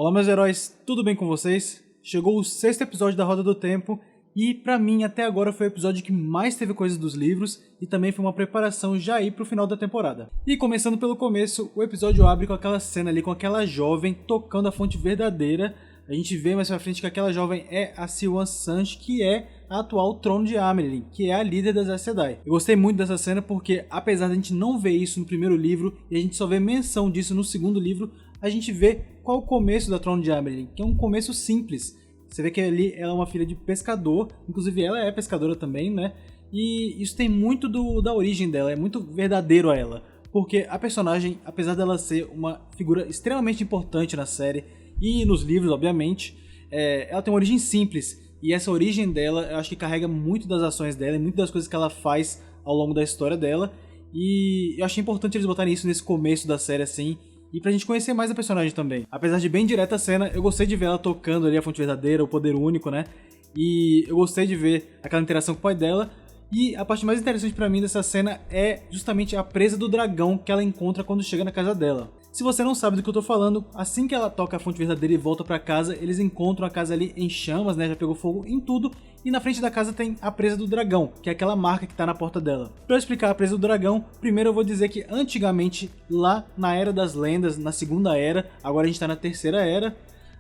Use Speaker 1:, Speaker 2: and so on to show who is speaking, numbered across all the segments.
Speaker 1: Olá meus heróis, tudo bem com vocês? Chegou o 6º episódio da Roda do Tempo e pra mim até agora foi o episódio que mais teve coisas dos livros e também foi uma preparação já aí pro final da temporada. E começando pelo começo, o episódio abre com aquela cena ali com aquela jovem tocando a fonte verdadeira. A gente vê mais pra frente que aquela jovem é a Siuan Sanche, que é a atual Trono de Amyrlin, que é a líder das Aes Sedai. Eu gostei muito dessa cena porque, apesar de a gente não ver isso no primeiro livro e a gente só vê menção disso no segundo livro, a gente vê qual é o começo da Trono de Amyrlin, que é um começo simples. Você vê que ali ela é uma filha de pescador, inclusive ela é pescadora também, né? E isso tem muito da origem dela, é muito verdadeiro a ela. Porque a personagem, apesar dela ser uma figura extremamente importante na série e nos livros, obviamente, ela tem uma origem simples. E essa origem dela, eu acho que carrega muito das ações dela e muito das coisas que ela faz ao longo da história dela. E eu achei importante eles botarem isso nesse começo da série, assim, e pra gente conhecer mais a personagem também. Apesar de bem direta a cena, eu gostei de ver ela tocando ali a fonte verdadeira, o poder único, né? E eu gostei de ver aquela interação com o pai dela. E a parte mais interessante pra mim dessa cena é justamente a presa do dragão que ela encontra quando chega na casa dela. Se você não sabe do que eu tô falando, assim que ela toca a fonte verdadeira e volta pra casa, eles encontram a casa ali em chamas, né? Já pegou fogo em tudo. E na frente da casa tem a presa do dragão, que é aquela marca que tá na porta dela. Pra eu explicar a presa do dragão, primeiro eu vou dizer que antigamente, lá na Era das Lendas, na Segunda Era, agora a gente tá na Terceira Era,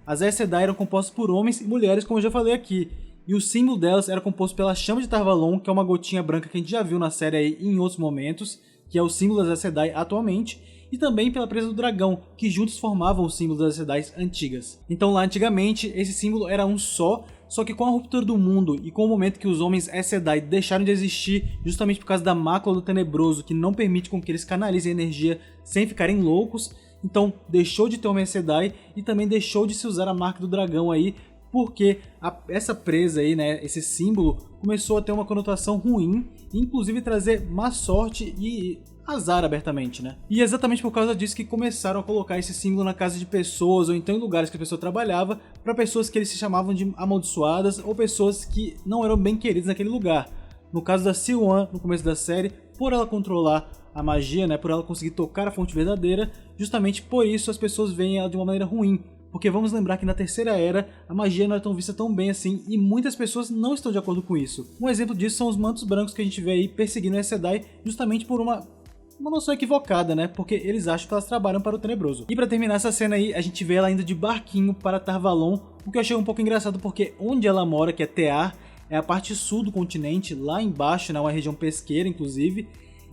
Speaker 1: as Aes Sedai eram compostas por homens e mulheres, como eu já falei aqui. E o símbolo delas era composto pela chama de Tar Valon, que é uma gotinha branca que a gente já viu na série aí em outros momentos, que é o símbolo das Aes Sedai atualmente, e também pela presa do dragão, que juntos formavam o símbolo das Aes Sedai antigas. Então lá antigamente, esse símbolo era um só que com a ruptura do mundo e com o momento que os homens Aes Sedai deixaram de existir justamente por causa da mácula do tenebroso, que não permite com que eles canalizem energia sem ficarem loucos, então deixou de ter homem Aes Sedai e também deixou de se usar a marca do dragão aí, porque essa presa aí, né, esse símbolo, começou a ter uma conotação ruim, inclusive trazer má sorte e azar abertamente, né? E é exatamente por causa disso que começaram a colocar esse símbolo na casa de pessoas, ou então em lugares que a pessoa trabalhava, para pessoas que eles se chamavam de amaldiçoadas, ou pessoas que não eram bem queridas naquele lugar. No caso da Siuan, no começo da série, por ela controlar a magia, né, por ela conseguir tocar a fonte verdadeira, justamente por isso as pessoas veem ela de uma maneira ruim. Porque vamos lembrar que na Terceira Era, a magia não é tão vista tão bem assim, e muitas pessoas não estão de acordo com isso. Um exemplo disso são os mantos brancos que a gente vê aí perseguindo a Aes Sedai, justamente por uma noção equivocada, né? Porque eles acham que elas trabalham para o Tenebroso. E pra terminar essa cena aí, a gente vê ela indo de barquinho para Tar Valon, o que eu achei um pouco engraçado porque onde ela mora, que é Tear, é a parte sul do continente, lá embaixo, né? Uma região pesqueira, inclusive,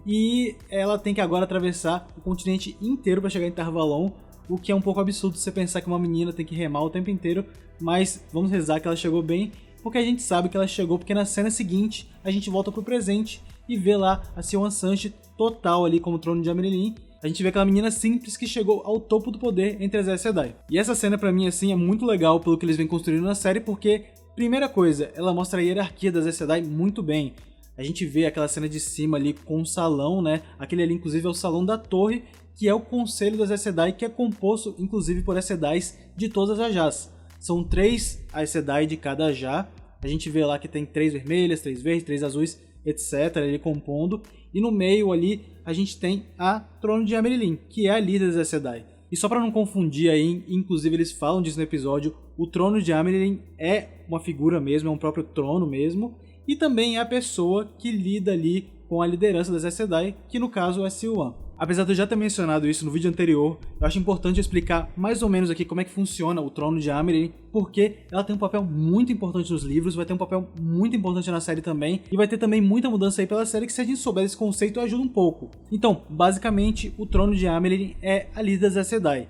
Speaker 1: e ela tem que agora atravessar o continente inteiro para chegar em Tar Valon, o que é um pouco absurdo você pensar que uma menina tem que remar o tempo inteiro, mas vamos rezar que ela chegou bem, porque a gente sabe que ela chegou, porque na cena seguinte a gente volta pro presente e vê lá a Siuan Sanche total ali como Trono de Amyrlin. A gente vê aquela menina simples que chegou ao topo do poder entre as Aes Sedai. E essa cena pra mim assim é muito legal pelo que eles vêm construindo na série, porque, primeira coisa, ela mostra a hierarquia das Aes Sedai muito bem. A gente vê aquela cena de cima ali com o salão, né? Aquele ali inclusive é o salão da torre, que é o conselho das Aes Sedai, que é composto inclusive por Aes Sedai de todas as Ajás. São 3 Aes Sedai de cada Ajá. A gente vê lá que tem 3 vermelhas, 3 verdes, 3 azuis, etc. Ele compondo. E no meio ali a gente tem a Trono de Amyrlin, que é a líder das Aes Sedai. E só para não confundir aí, inclusive eles falam disso no episódio, o Trono de Amyrlin é uma figura mesmo, é um próprio trono mesmo. E também é a pessoa que lida ali com a liderança das Aes Sedai, que no caso é Siuan. Apesar de eu já ter mencionado isso no vídeo anterior, eu acho importante explicar mais ou menos aqui como é que funciona o Trono de Amyrlin, porque ela tem um papel muito importante nos livros, vai ter um papel muito importante na série também, e vai ter também muita mudança aí pela série que, se a gente souber esse conceito, ajuda um pouco. Então, basicamente, o Trono de Amyrlin é a líder das Aes Sedai.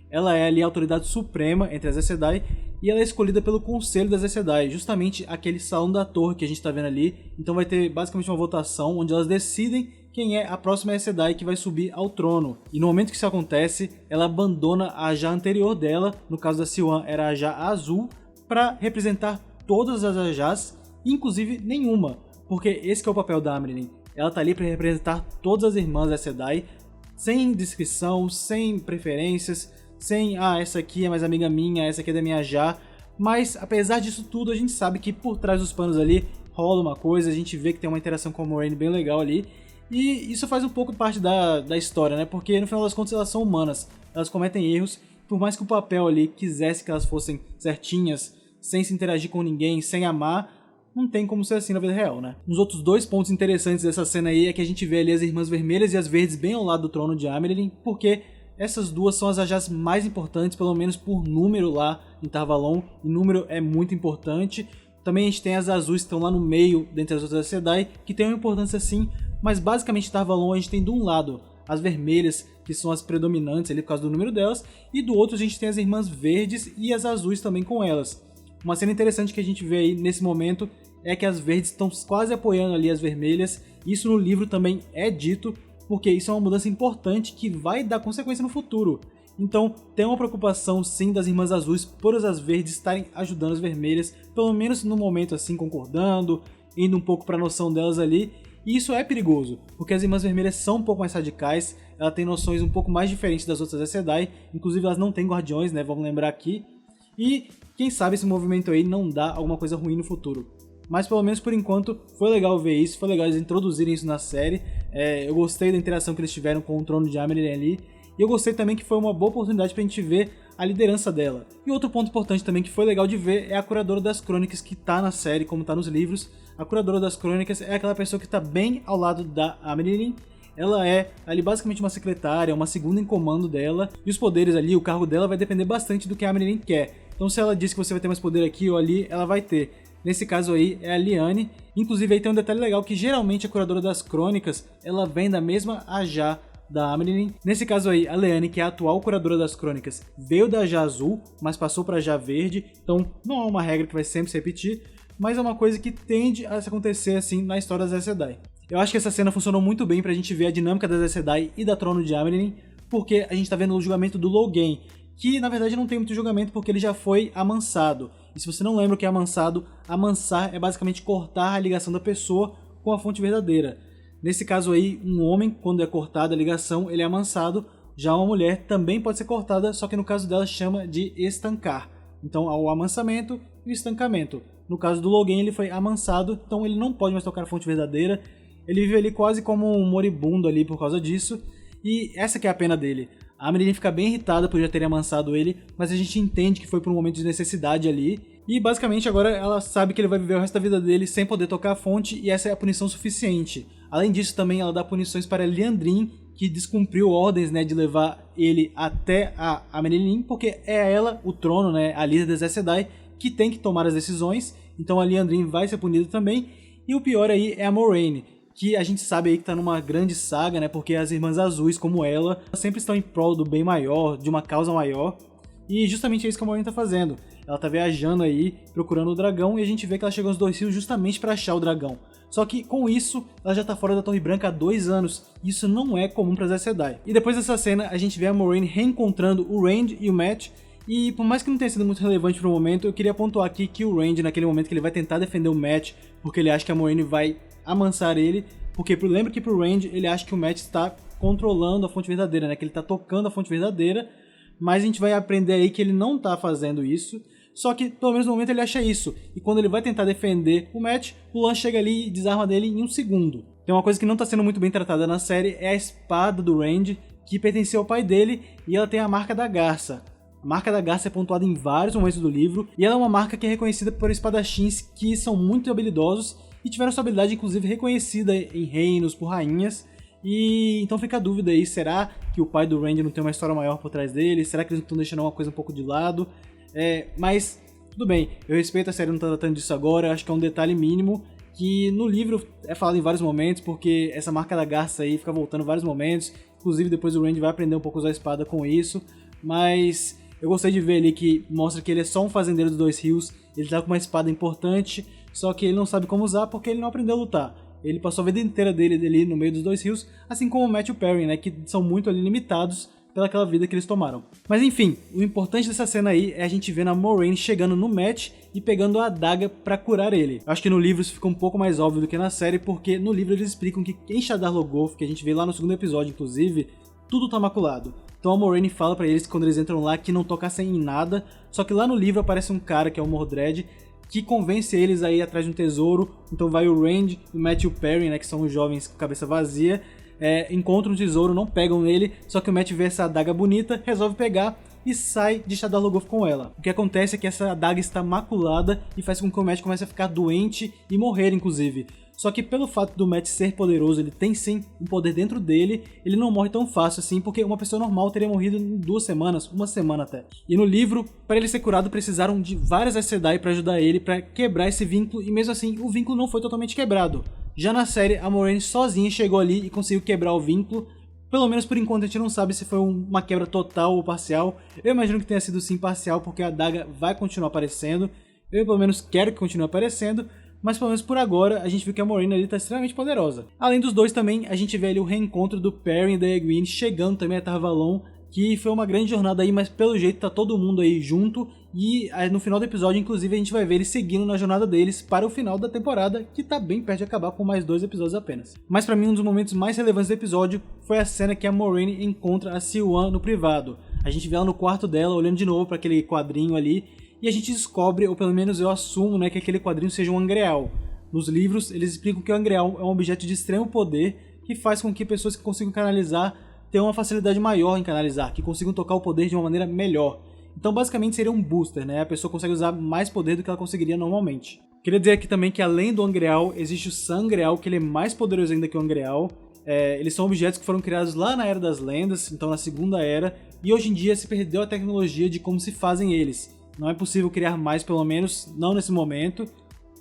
Speaker 1: Ela é ali a autoridade suprema entre as Aes Sedai, e ela é escolhida pelo Conselho das Aes Sedai, justamente aquele salão da torre que a gente está vendo ali. Então vai ter basicamente uma votação onde elas decidem quem é a próxima Aes Sedai que vai subir ao trono. E no momento que isso acontece, ela abandona a Ajá anterior dela, no caso da Siuan era a Ajá azul, para representar todas as Ajás, inclusive nenhuma, porque esse que é o papel da Amyrlin. Ela tá ali para representar todas as irmãs Aes Sedai, sem descrição, sem preferências, sem, essa aqui é mais amiga minha, essa aqui é da minha Ajá. Mas apesar disso tudo, a gente sabe que por trás dos panos ali rola uma coisa, a gente vê que tem uma interação com a Moiraine bem legal ali. E isso faz um pouco parte da história, né? Porque no final das contas elas são humanas, elas cometem erros por mais que o papel ali quisesse que elas fossem certinhas, sem se interagir com ninguém, sem amar, não tem como ser assim na vida real, né? Uns outros dois pontos interessantes dessa cena aí é que a gente vê ali as Irmãs Vermelhas e as Verdes bem ao lado do trono de Amyrlin, porque essas duas são as Ajahs mais importantes, pelo menos por número lá em Tar Valon, e número é muito importante. Também a gente tem as Azuis que estão lá no meio, dentre as outras Aes Sedai, que tem uma importância sim, mas basicamente em Tar Valon a gente tem de um lado as Vermelhas, que são as predominantes ali por causa do número delas, e do outro a gente tem as Irmãs Verdes e as Azuis também com elas. Uma cena interessante que a gente vê aí nesse momento é que as Verdes estão quase apoiando ali as Vermelhas. Isso no livro também é dito, porque isso é uma mudança importante que vai dar consequência no futuro. Então tem uma preocupação sim das Irmãs Azuis por as Verdes estarem ajudando as Vermelhas, pelo menos no momento assim, concordando, indo um pouco para a noção delas ali. E isso é perigoso, porque as Irmãs Vermelhas são um pouco mais radicais, elas têm noções um pouco mais diferentes das outras Aes Sedai, inclusive elas não têm guardiões, né, vamos lembrar aqui. E quem sabe esse movimento aí não dá alguma coisa ruim no futuro. Mas pelo menos por enquanto foi legal ver isso, foi legal eles introduzirem isso na série. Eu gostei da interação que eles tiveram com o trono de Amyrlin ali. E eu gostei também que foi uma boa oportunidade pra gente ver a liderança dela. E outro ponto importante também que foi legal de ver é a Curadora das Crônicas que tá na série, como tá nos livros. A Curadora das Crônicas é aquela pessoa que tá bem ao lado da Amyrlin. Ela é ali basicamente uma secretária, uma segunda em comando dela. E os poderes ali, o cargo dela vai depender bastante do que a Amyrlin quer. Então se ela diz que você vai ter mais poder aqui ou ali, ela vai ter. Nesse caso aí é a Liane. Inclusive aí tem um detalhe legal que geralmente a Curadora das Crônicas, ela vem da mesma Ajah da Amyrlin. Nesse caso aí, a Liane, que é a atual Curadora das Crônicas, veio da Ajah Azul, mas passou para a Ajah Verde. Então não é uma regra que vai sempre se repetir, mas é uma coisa que tende a acontecer assim na história das Aes Sedai. Eu acho que essa cena funcionou muito bem pra gente ver a dinâmica das Aes Sedai e da Trono de Amyrlin, porque a gente tá vendo o julgamento do Logain, que na verdade não tem muito julgamento porque ele já foi amansado. E se você não lembra o que é amansado, amansar é basicamente cortar a ligação da pessoa com a fonte verdadeira. Nesse caso aí, um homem, quando é cortada a ligação, ele é amansado. Já uma mulher também pode ser cortada, só que no caso dela chama de estancar. Então há o amansamento e o estancamento. No caso do Logain, ele foi amansado, então ele não pode mais tocar a fonte verdadeira. Ele vive ali quase como um moribundo ali por causa disso. E essa que é a pena dele. A Amyrlin fica bem irritada por já terem amansado ele, mas a gente entende que foi por um momento de necessidade ali. E basicamente agora ela sabe que ele vai viver o resto da vida dele sem poder tocar a fonte, e essa é a punição suficiente. Além disso também ela dá punições para Liandrin, que descumpriu ordens, né, de levar ele até a Amyrlin, porque é ela, o trono, né, a líder das Aes Sedai, que tem que tomar as decisões. Então a Liandrin vai ser punida também. E o pior aí é a Moiraine, que a gente sabe aí que tá numa grande saga, né, porque as Irmãs Azuis, como ela, sempre estão em prol do bem maior, de uma causa maior, e justamente é isso que a Moiraine tá fazendo. Ela tá viajando aí, procurando o dragão, e a gente vê que ela chegou aos Dois Rios justamente para achar o dragão. Só que com isso, ela já tá fora da Torre Branca há 2 anos, e isso não é comum para as Aes Sedai. E depois dessa cena, a gente vê a Moiraine reencontrando o Rand e o Mat, e por mais que não tenha sido muito relevante pro momento, eu queria pontuar aqui que o Rand, naquele momento que ele vai tentar defender o Mat, porque ele acha que a Moiraine vai amansar ele, porque lembra que pro Rand ele acha que o Mat está controlando a fonte verdadeira, né? Que ele está tocando a fonte verdadeira, mas a gente vai aprender aí que ele não está fazendo isso, só que pelo menos no momento ele acha isso, e quando ele vai tentar defender o Mat, o Lan chega ali e desarma dele em 1 segundo. Tem uma coisa que não está sendo muito bem tratada na série, é a espada do Rand, que pertencia ao pai dele, e ela tem a marca da garça. A marca da garça é pontuada em vários momentos do livro, e ela é uma marca que é reconhecida por espadachins que são muito habilidosos, e tiveram sua habilidade inclusive reconhecida em reinos, por rainhas. E então fica a dúvida aí, será que o pai do Rand não tem uma história maior por trás dele? Será que eles estão deixando uma coisa um pouco de lado? Mas tudo bem, eu respeito a série não tá tratando disso agora, acho que é um detalhe mínimo que no livro é falado em vários momentos, porque essa marca da garça aí fica voltando em vários momentos, inclusive depois o Rand vai aprender um pouco a usar a espada com isso, mas eu gostei de ver ali que mostra que ele é só um fazendeiro dos Dois Rios, ele tá com uma espada importante, só que ele não sabe como usar porque ele não aprendeu a lutar. Ele passou a vida inteira dele ali no meio dos Dois Rios, assim como o Mat e o Perrin, né, que são muito ali limitados pelaquela vida que eles tomaram. Mas enfim, o importante dessa cena aí é a gente vendo a Moiraine chegando no Mat e pegando a adaga pra curar ele. Acho que no livro isso fica um pouco mais óbvio do que na série, porque no livro eles explicam que em Shadar Logoth, que a gente vê lá no 2º episódio inclusive, tudo tá maculado. Então a Moiraine fala pra eles que quando eles entram lá que não tocassem em nada, só que lá no livro aparece um cara que é o Mordred, que convence eles a ir atrás de um tesouro. Então vai o Rand, o Mat e o Perrin, né, que são os jovens com cabeça vazia, encontram um tesouro, não pegam nele, só que o Mat vê essa adaga bonita, resolve pegar e sai de Shadar Logoth com ela. O que acontece é que essa adaga está maculada e faz com que o Matt comece a ficar doente e morrer, inclusive. Só que pelo fato do Matt ser poderoso, ele tem sim um poder dentro dele, ele não morre tão fácil assim, porque uma pessoa normal teria morrido em 2 semanas, 1 semana até. E no livro, para ele ser curado, precisaram de várias Aes Sedai para ajudar ele, para quebrar esse vínculo, e mesmo assim, o vínculo não foi totalmente quebrado. Já na série, a Moiraine sozinha chegou ali e conseguiu quebrar o vínculo. Pelo menos por enquanto a gente não sabe se foi uma quebra total ou parcial. Eu imagino que tenha sido sim parcial, porque a adaga vai continuar aparecendo. Eu pelo menos quero que continue aparecendo. Mas pelo menos por agora, a gente viu que a Moiraine ali tá extremamente poderosa. Além dos dois também, a gente vê ali o reencontro do Perrin e da Egwene chegando também a Tar Valon, que foi uma grande jornada aí, mas pelo jeito tá todo mundo aí junto. E no final do episódio, inclusive, a gente vai ver eles seguindo na jornada deles para o final da temporada, que tá bem perto de acabar com mais 2 episódios apenas. Mas pra mim, um dos momentos mais relevantes do episódio foi a cena que a Moiraine encontra a Siuan no privado. A gente vê ela no quarto dela, olhando de novo para aquele quadrinho ali, e a gente descobre, ou pelo menos eu assumo, né, que aquele quadrinho seja um Angreal. Nos livros, eles explicam que o Angreal é um objeto de extremo poder que faz com que pessoas que consigam canalizar tenham uma facilidade maior em canalizar, que consigam tocar o poder de uma maneira melhor. Então basicamente seria um booster, né? A pessoa consegue usar mais poder do que ela conseguiria normalmente. Queria dizer aqui também que além do Angreal, existe o Sangreal, que ele é mais poderoso ainda que o Angreal. Eles são objetos que foram criados lá na Era das Lendas, então na Segunda Era, e hoje em dia se perdeu a tecnologia de como se fazem eles. Não é possível criar mais, pelo menos não nesse momento,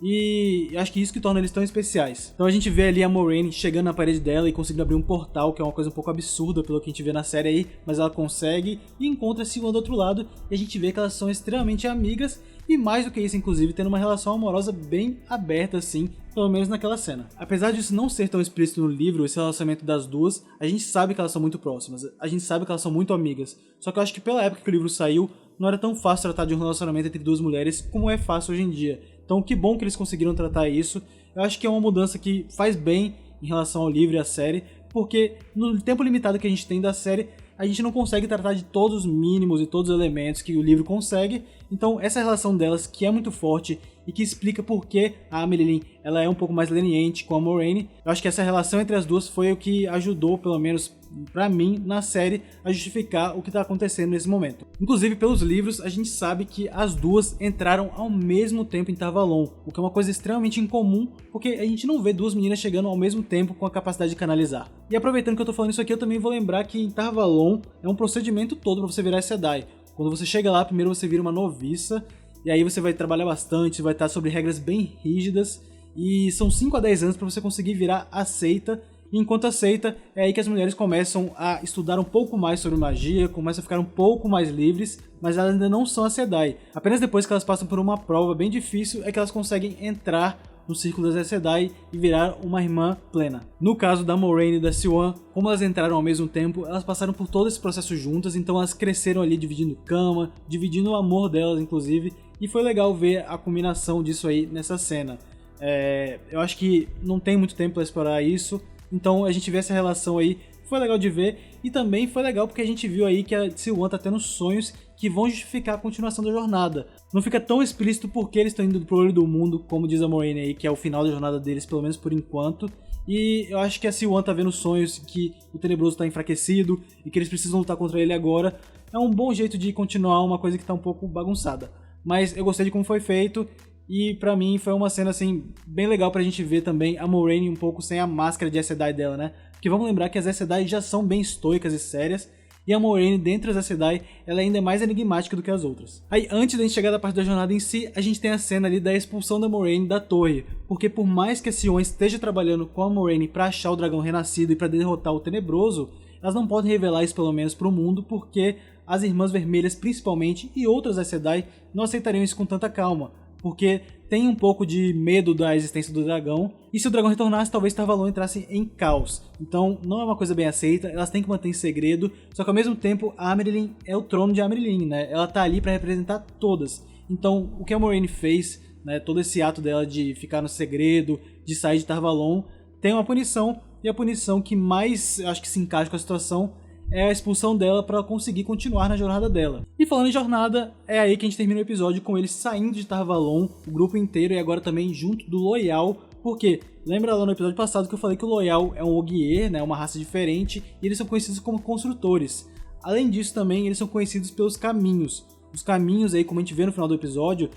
Speaker 1: e acho que isso que torna eles tão especiais. Então a gente vê ali a Moiraine chegando na parede dela e conseguindo abrir um portal, que é uma coisa um pouco absurda pelo que a gente vê na série aí, mas ela consegue e encontra a Siuan do outro lado, e a gente vê que elas são extremamente amigas, e mais do que isso, inclusive, tendo uma relação amorosa bem aberta assim, pelo menos naquela cena. Apesar disso não ser tão explícito no livro, esse relacionamento das duas, a gente sabe que elas são muito próximas, a gente sabe que elas são muito amigas, só que eu acho que pela época que o livro saiu, não era tão fácil tratar de um relacionamento entre 2 mulheres como é fácil hoje em dia. Então que bom que eles conseguiram tratar isso. Eu acho que é uma mudança que faz bem em relação ao livro e à série, porque no tempo limitado que a gente tem da série, a gente não consegue tratar de todos os mínimos e todos os elementos que o livro consegue. Então essa relação delas, que é muito forte e que explica por que a Amyrlin ela é um pouco mais leniente com a Moiraine, eu acho que essa relação entre as duas foi o que ajudou, pelo menos pra mim, na série, a justificar o que tá acontecendo nesse momento. Inclusive, pelos livros, a gente sabe que as duas entraram ao mesmo tempo em Tar Valon, o que é uma coisa extremamente incomum, porque a gente não vê 2 meninas chegando ao mesmo tempo com a capacidade de canalizar. E aproveitando que eu tô falando isso aqui, eu também vou lembrar que em Tar Valon é um procedimento todo pra você virar Aes Sedai. Quando você chega lá, primeiro você vira uma noviça, e aí você vai trabalhar bastante, vai estar sobre regras bem rígidas, e são 5 a 10 anos pra você conseguir virar a seita. E enquanto aceita, é aí que as mulheres começam a estudar um pouco mais sobre magia, começam a ficar um pouco mais livres, mas elas ainda não são Aes Sedai. Apenas depois que elas passam por uma prova bem difícil é que elas conseguem entrar no círculo das Aes Sedai e virar uma irmã plena. No caso da Moiraine e da Siuan, como elas entraram ao mesmo tempo, elas passaram por todo esse processo juntas, então elas cresceram ali dividindo cama, dividindo o amor delas inclusive, e foi legal ver a combinação disso aí nessa cena. Eu acho que não tem muito tempo para explorar isso, então a gente vê essa relação aí, foi legal de ver, e também foi legal porque a gente viu aí que a Siuan tá tendo sonhos que vão justificar a continuação da jornada. Não fica tão explícito porque eles estão indo pro olho do mundo, como diz a Moiraine aí, que é o final da jornada deles, pelo menos por enquanto. E eu acho que a Siuan tá vendo sonhos que o Tenebroso tá enfraquecido e que eles precisam lutar contra ele agora. É um bom jeito de continuar uma coisa que tá um pouco bagunçada. Mas eu gostei de como foi feito. E pra mim foi uma cena assim bem legal pra gente ver também a Moiraine um pouco sem a máscara de Aes Sedai dela, né? Porque vamos lembrar que as Aes Sedai já são bem estoicas e sérias, e a Moiraine, dentre as Aes Sedai, ela ainda é mais enigmática do que as outras. Aí, antes da gente chegar da parte da jornada em si, a gente tem a cena ali da expulsão da Moiraine da torre, porque por mais que a Siuan esteja trabalhando com a Moiraine pra achar o dragão renascido e pra derrotar o Tenebroso, elas não podem revelar isso pelo menos pro mundo, porque as Irmãs Vermelhas, principalmente, e outras Aes Sedai, não aceitariam isso com tanta calma, porque tem um pouco de medo da existência do dragão, e se o dragão retornasse, talvez Tar Valon entrasse em caos. Então não é uma coisa bem aceita, elas têm que manter em segredo, só que ao mesmo tempo a Amyrlin é o trono de Amyrlin, né? Ela tá ali para representar todas. Então o que a Moiraine fez, né, todo esse ato dela de ficar no segredo, de sair de Tar Valon, tem uma punição, e a punição que mais acho que se encaixa com a situação é a expulsão dela para conseguir continuar na jornada dela. E falando em jornada, é aí que a gente termina o episódio com eles saindo de Tar Valon, o grupo inteiro, e agora também junto do Loial, porque lembra lá no episódio passado que eu falei que o Loial é um Ogier, né, uma raça diferente, e eles são conhecidos como construtores. Além disso também, eles são conhecidos pelos caminhos. Os caminhos aí, como a gente vê no final do episódio,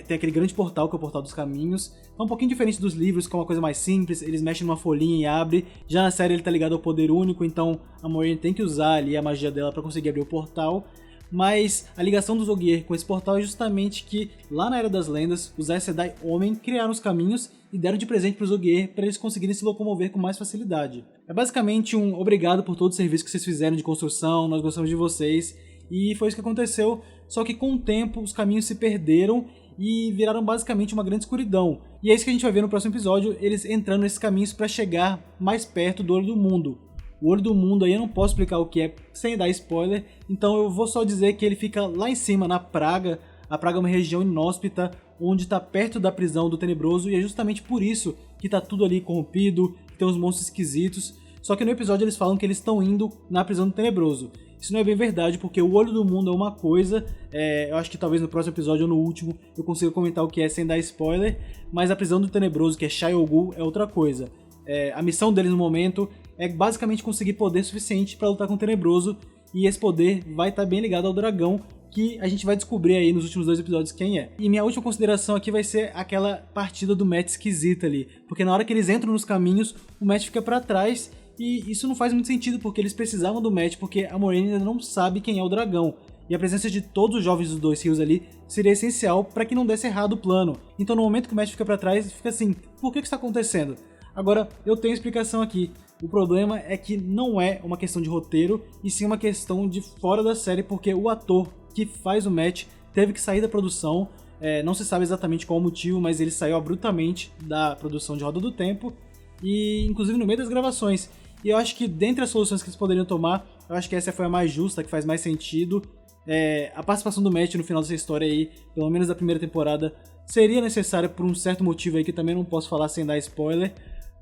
Speaker 1: tem aquele grande portal que é o Portal dos Caminhos. É um pouquinho diferente dos livros, que é uma coisa mais simples, eles mexem numa folhinha e abrem. Já na série ele tá ligado ao poder único, então a Moiraine tem que usar ali a magia dela pra conseguir abrir o portal. Mas a ligação dos Ogier com esse portal é justamente que, lá na Era das Lendas, os Aes Sedai Homem criaram os caminhos e deram de presente para os Ogier para eles conseguirem se locomover com mais facilidade. É basicamente um obrigado por todo o serviço que vocês fizeram de construção, nós gostamos de vocês, e foi isso que aconteceu, só que com o tempo os caminhos se perderam e viraram basicamente uma grande escuridão. E é isso que a gente vai ver no próximo episódio, eles entrando nesses caminhos para chegar mais perto do Olho do Mundo. O Olho do Mundo aí eu não posso explicar o que é sem dar spoiler, então eu vou só dizer que ele fica lá em cima, na Praga. A Praga é uma região inóspita, onde está perto da prisão do Tenebroso, e é justamente por isso que tá tudo ali corrompido, que tem uns monstros esquisitos. Só que no episódio eles falam que eles estão indo na prisão do Tenebroso. Isso não é bem verdade, porque o Olho do Mundo é uma coisa, eu acho que talvez no próximo episódio ou no último eu consiga comentar o que é sem dar spoiler, mas a prisão do Tenebroso, que é Shai Ogul, é outra coisa. A missão deles no momento é basicamente conseguir poder suficiente para lutar com o Tenebroso, e esse poder vai estar bem ligado ao dragão, que a gente vai descobrir aí nos últimos 2 episódios quem é. E minha última consideração aqui vai ser aquela partida do Mat esquisita ali, porque na hora que eles entram nos caminhos, o Mat fica para trás, e isso não faz muito sentido, porque eles precisavam do Mat, porque a Moiraine ainda não sabe quem é o dragão. E a presença de todos os jovens dos 2 rios ali seria essencial para que não desse errado o plano. Então no momento que o Mat fica para trás, fica assim, por que isso está acontecendo? Agora, eu tenho explicação aqui. O problema é que não é uma questão de roteiro, e sim uma questão de fora da série, porque o ator que faz o Mat teve que sair da produção. Não se sabe exatamente qual o motivo, mas ele saiu abruptamente da produção de Roda do Tempo, e inclusive no meio das gravações. E eu acho que dentre as soluções que eles poderiam tomar, eu acho que essa foi a mais justa, que faz mais sentido. A participação do Mat no final dessa história aí, pelo menos da primeira temporada, seria necessária por um certo motivo aí que também não posso falar sem dar spoiler.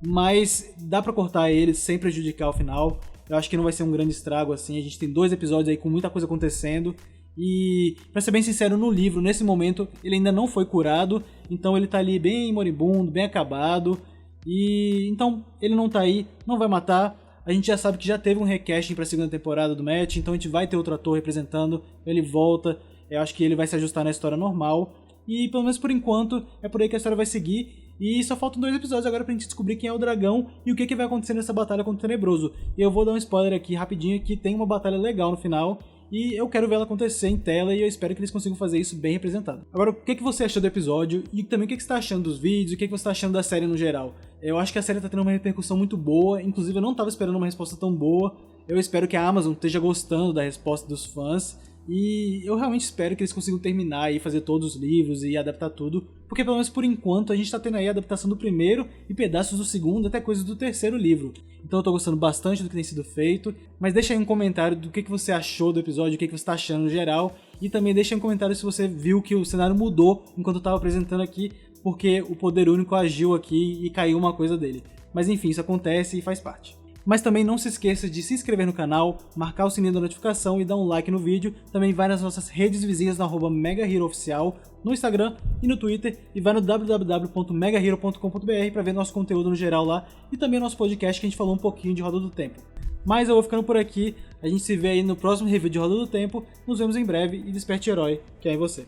Speaker 1: Mas dá pra cortar ele sem prejudicar o final. Eu acho que não vai ser um grande estrago assim. A gente tem 2 episódios aí com muita coisa acontecendo. E, pra ser bem sincero, no livro, nesse momento, ele ainda não foi curado. Então ele tá ali bem moribundo, bem acabado. E então ele não tá aí, não vai matar. A gente já sabe que já teve um recasting pra segunda temporada do Mat, então a gente vai ter outro ator representando. Ele volta, eu acho que ele vai se ajustar na história normal. E pelo menos por enquanto, é por aí que a história vai seguir. E só faltam 2 episódios agora pra gente descobrir quem é o dragão e o que vai acontecer nessa batalha contra o Tenebroso. E eu vou dar um spoiler aqui rapidinho, que tem uma batalha legal no final, e eu quero ver ela acontecer em tela, e eu espero que eles consigam fazer isso bem representado. Agora, o que você achou do episódio, e também o que você está achando dos vídeos, o que você está achando da série no geral? Eu acho que a série tá tendo uma repercussão muito boa, inclusive eu não tava esperando uma resposta tão boa. Eu espero que a Amazon esteja gostando da resposta dos fãs, e eu realmente espero que eles consigam terminar e fazer todos os livros e adaptar tudo, porque pelo menos por enquanto a gente tá tendo aí a adaptação do primeiro e pedaços do segundo, até coisas do terceiro livro. Então eu tô gostando bastante do que tem sido feito, mas deixa aí um comentário do que você achou do episódio, o que você tá achando no geral, e também deixa aí um comentário se você viu que o cenário mudou enquanto eu tava apresentando aqui, porque o poder único agiu aqui e caiu uma coisa dele. Mas enfim, isso acontece e faz parte. Mas também não se esqueça de se inscrever no canal, marcar o sininho da notificação e dar um like no vídeo. Também vai nas nossas redes vizinhas na @MegaHeroOficial, no Instagram e no Twitter, e vai no www.megahero.com.br para ver nosso conteúdo no geral lá, e também o nosso podcast que a gente falou um pouquinho de Roda do Tempo. Mas eu vou ficando por aqui, a gente se vê aí no próximo review de Roda do Tempo, nos vemos em breve, e desperte herói, que é em você.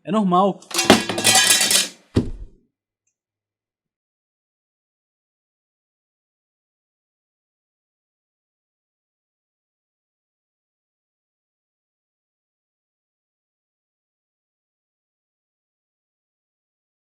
Speaker 1: É normal.